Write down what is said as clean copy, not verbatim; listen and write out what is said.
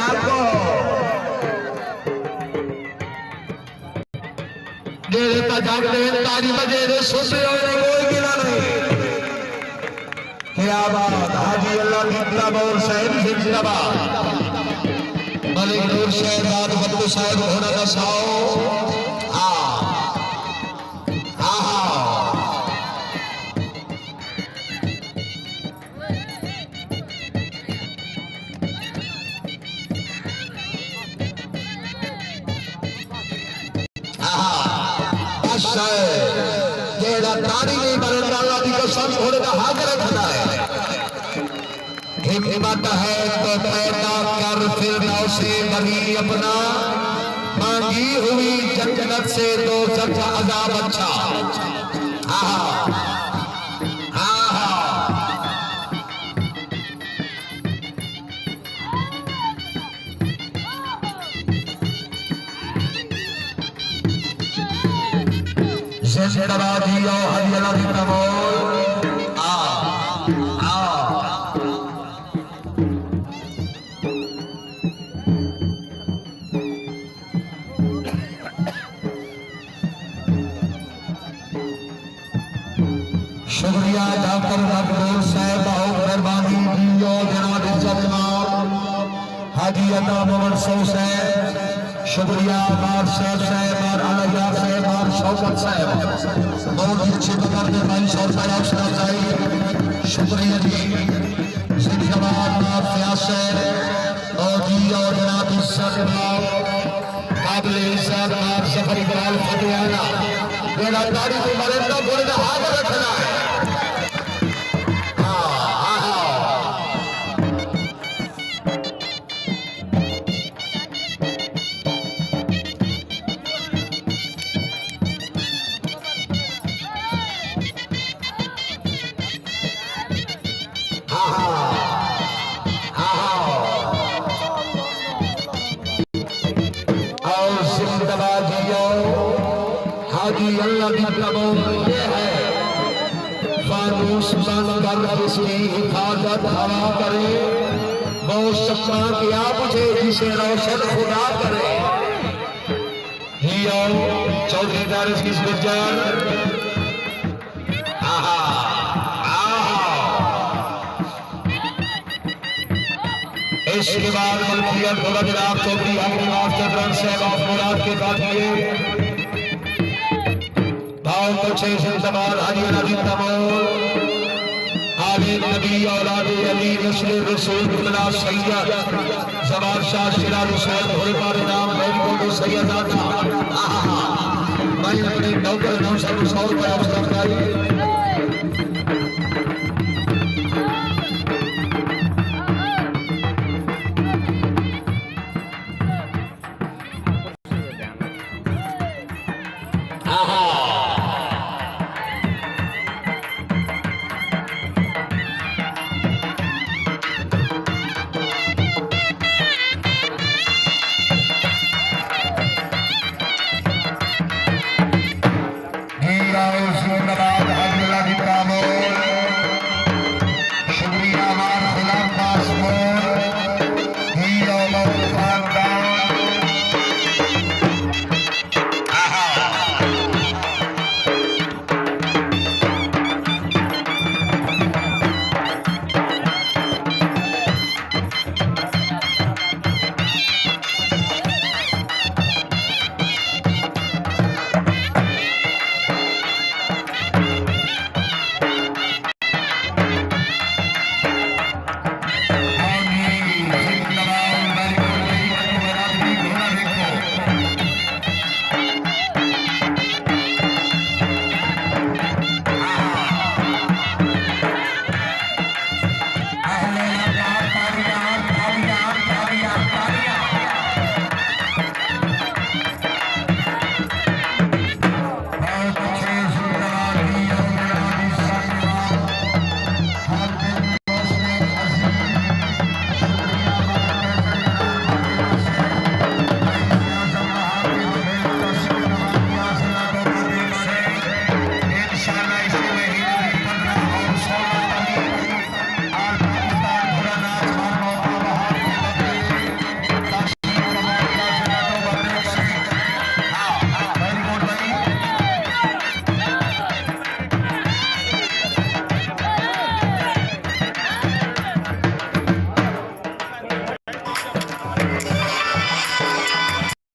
आपको देता जागते तारी बजे रे सोचे और कोई गिला नहीं। क्या बात हाजी अल्लाह जिंदाबाद और साहिब जिंदाबाद मलिक नूर शहजाद बद्दू साहिब होना का साओ तारी नहीं बनने वाला दी कसम होने का हक रखना है। हिम्मत है तो पैदा कर फिर नौ से बनी अपना मांगी हुई जन्नत से तो सबका अजाब अच्छा। जिंदाबादियों हरियाणा की प्रमोद शुक्रिया डॉक्टर मकबूल साहब बहुत मेहरबानी जनाब इज्जत हाजी अता मोहम्मद सौ साहब शुक्रिया मार साहब मार अलैया साहब मार शौकत साहब बहुत अच्छे प्रकार के भाई साहब शुक्रिया जी जिंदाबाद मार फयाज साहब और जी और जनाब इज्जत काबिल इज्जत मार सफर इकबाल फतेहाना मेरा तारीख मरे तो बोले का हाथ रखना है। हाजी अल्लाह की प्रमोद ये है फानूस बनकर जिसकी हिफाजत हवा करे वो सपना क्या मुझे जिसे रोशन खुदा करे। चौधरी दारिस की गुजर इसके बाद मलकियत होगा जनाब चौधरी अब्दुल नासिर साहब ऑफ मुराद के साथ ये भाव कुछ जिंदाबाद हरियाणा जिंदाबाद आबिद नबी औलाद अली नस्ल रसूल खुदा सैयद जवार शाह शिराज हुसैन हुरबार नाम मेरी सैयद आता मैं अपने नौकर 900 रुपये